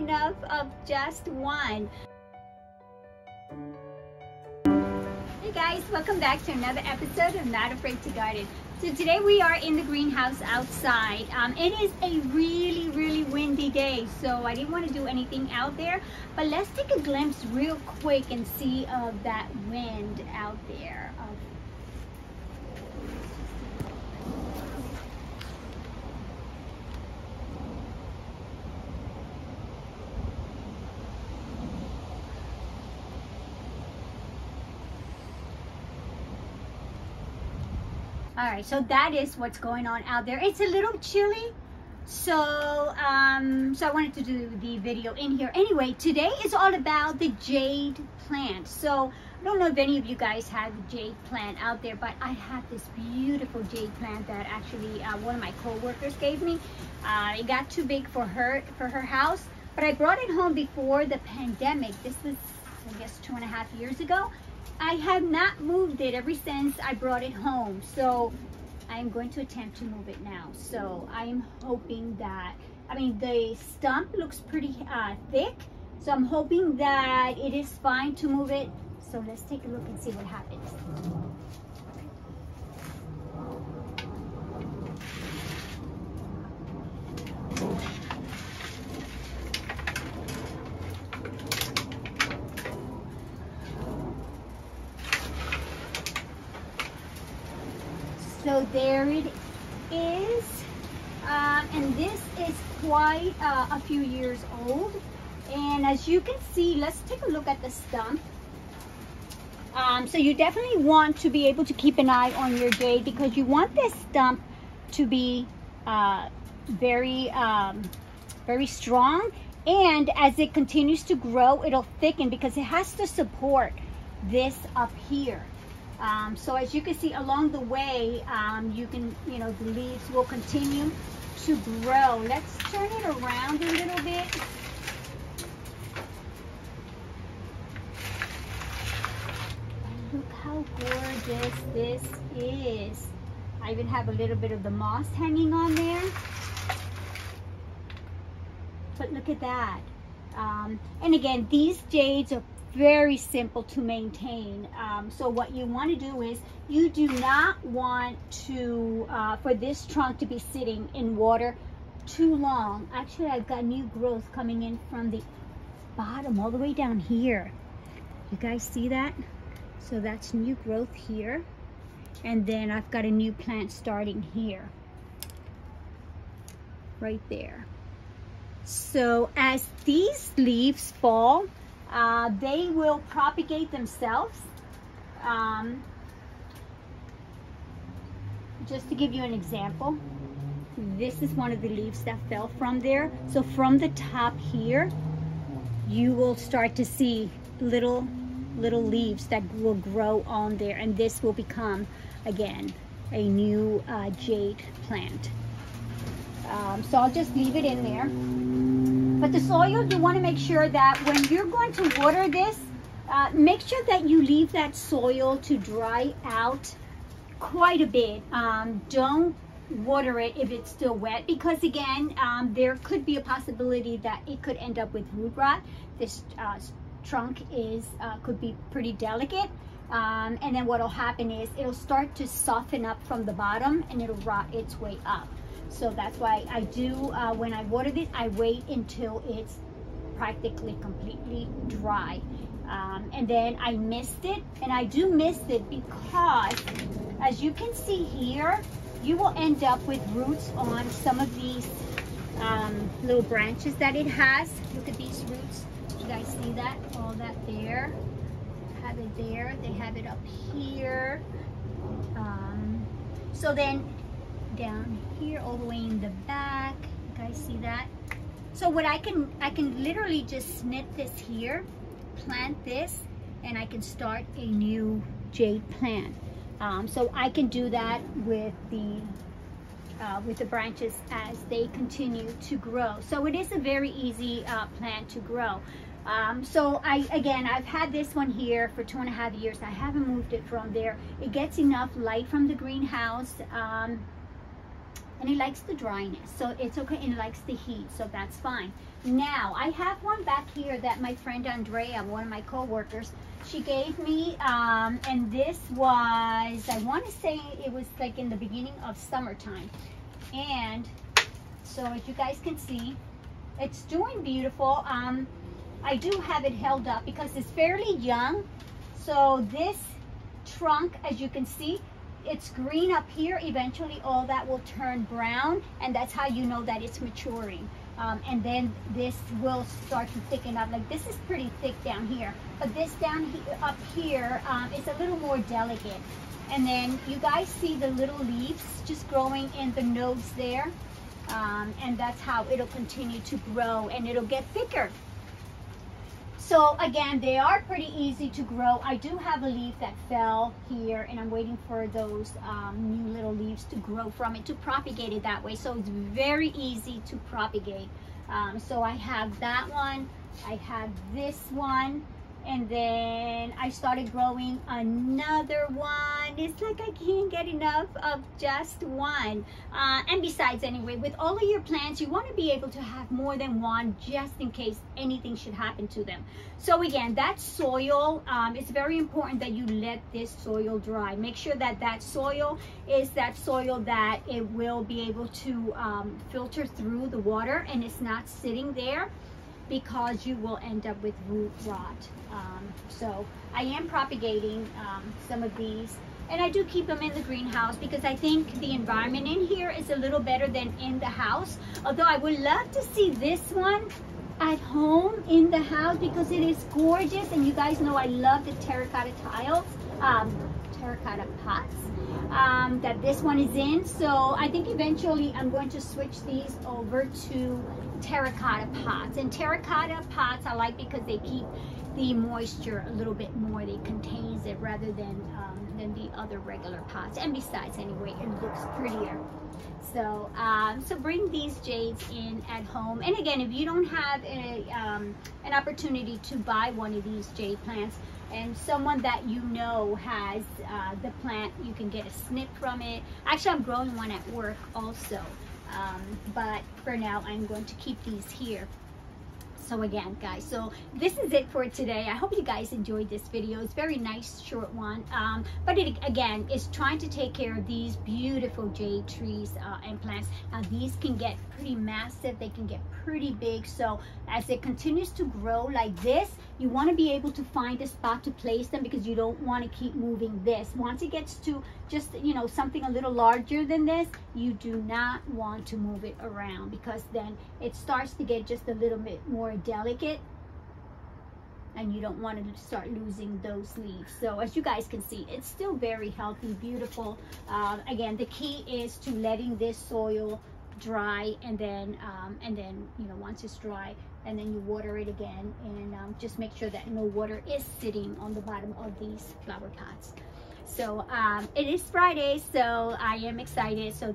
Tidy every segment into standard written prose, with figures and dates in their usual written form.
enough of just one. Hey guys, welcome back to another episode of Not Afraid to Garden. So today we are in the greenhouse outside. It is a really windy day, so I didn't want to do anything out there, but let's take a glimpse real quick and see that wind out there. All right, so that is what's going on out there. It's a little chilly, so I wanted to do the video in here. Anyway, today is all about the jade plant. So I don't know if any of you guys have the jade plant out there, but I have this beautiful jade plant that actually one of my co-workers gave me. It got too big for her house, but I brought it home before the pandemic. This was, I guess, 2.5 years ago. I have not moved it ever since I brought it home, so I'm going to attempt to move it now. So I'm hoping that, I mean, the stump looks pretty thick, so I'm hoping that it is fine to move it. So let's take a look and see what happens. So there it is, and this is quite a few years old. And as you can see, let's take a look at the stump. So you definitely want to be able to keep an eye on your jade, because you want this stump to be very strong. And as it continues to grow, it'll thicken because it has to support this up here. So as you can see along the way, the leaves will continue to grow. Let's turn it around a little bit. And look how gorgeous this is. I even have a little bit of the moss hanging on there. But look at that. And again, these jades are very simple to maintain. So what you want to do is, you do not want to for this trunk to be sitting in water too long. Actually, I've got new growth coming in from the bottom all the way down here. You guys see that? So that's new growth here, and then I've got a new plant starting here, right there. So as these leaves fall, they will propagate themselves. Just to give you an example, this is one of the leaves that fell from there. So from the top here, you will start to see little leaves that will grow on there, and this will become, again, a new jade plant. So I'll just leave it in there. But the soil, you want to make sure that when you're going to water this, make sure that you leave that soil to dry out quite a bit. Don't water it if it's still wet, because again, there could be a possibility that it could end up with root rot. This trunk could be pretty delicate. And then what will happen is it'll start to soften up from the bottom and it'll rot its way up. So that's why I do, when I watered it, I wait until it's practically completely dry. And then I mist it, and I do mist it because, as you can see here, you will end up with roots on some of these little branches that it has. Look at these roots. You guys see that? All that there. Have it there. They have it up here. So then down here, all the way in the back, you guys see that? So what I can literally just snip this here, plant this, and I can start a new jade plant. So I can do that with the branches as they continue to grow. So it is a very easy plant to grow. So I've had this one here for 2.5 years. I haven't moved it from there. It gets enough light from the greenhouse. and it likes the dryness, so it's okay, and it likes the heat, so that's fine. Now I have one back here that my friend Andrea, one of my co-workers, she gave me, and this was, I want to say it was like in the beginning of summertime. And so as you guys can see, it's doing beautiful. I do have it held up because it's fairly young. So this trunk, as you can see, it's green up here. Eventually all that will turn brown, and that's how you know that it's maturing. And then this will start to thicken up. Like this is pretty thick down here, but this up here is a little more delicate. And then you guys see the little leaves just growing in the nodes there, and that's how it'll continue to grow, and it'll get thicker. So again, they are pretty easy to grow. I do have a leaf that fell here, and I'm waiting for those new little leaves to grow from it, to propagate it that way. So it's very easy to propagate. So I have that one, I have this one, and then I started growing another one. It's like I can't get enough of just one. And besides, anyway, with all of your plants, you want to be able to have more than one, just in case anything should happen to them. So again, that soil, it's very important that you let this soil dry. Make sure that that soil is that soil that it will be able to filter through the water, and it's not sitting there, because you will end up with root rot. So I am propagating some of these, and I do keep them in the greenhouse because I think the environment in here is a little better than in the house. Although I would love to see this one at home in the house because it is gorgeous, and you guys know I love the terracotta tiles, terracotta pots that this one is in. So I think eventually I'm going to switch these over to terracotta pots. And terracotta pots I like because they keep the moisture a little bit more. They contains it rather than the other regular pots. And besides, anyway, it looks prettier. So so bring these jades in at home. And again, if you don't have an opportunity to buy one of these jade plants, and someone that you know has the plant, you can get a snip from it. Actually, I'm growing one at work also, but for now I'm going to keep these here. So again, guys, so this is it for today. I hope you guys enjoyed this video. It's a very nice short one, but it again is trying to take care of these beautiful jade trees and plants. Now these can get pretty massive, they can get pretty big. So as it continues to grow like this, you want to be able to find a spot to place them, because you don't want to keep moving this. Once it gets to just, you know, something a little larger than this, you do not want to move it around, because then it starts to get just a little bit more delicate, and you don't want to start losing those leaves. So as you guys can see, it's still very healthy, beautiful. Again, the key is to letting this soil dry, and then you know, once it's dry, and then you water it again, and just make sure that no water is sitting on the bottom of these flower pots. So it is Friday, so I am excited. So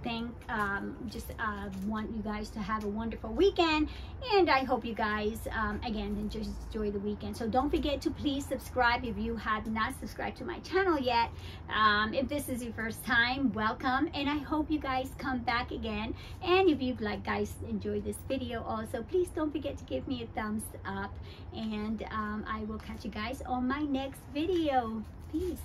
want you guys to have a wonderful weekend, and I hope you guys again just enjoy the weekend. So don't forget to please subscribe if you have not subscribed to my channel yet. If this is your first time, welcome, and I hope you guys come back again. And if you guys enjoyed this video also, please don't forget to give me a thumbs up, and I will catch you guys on my next video. Peace.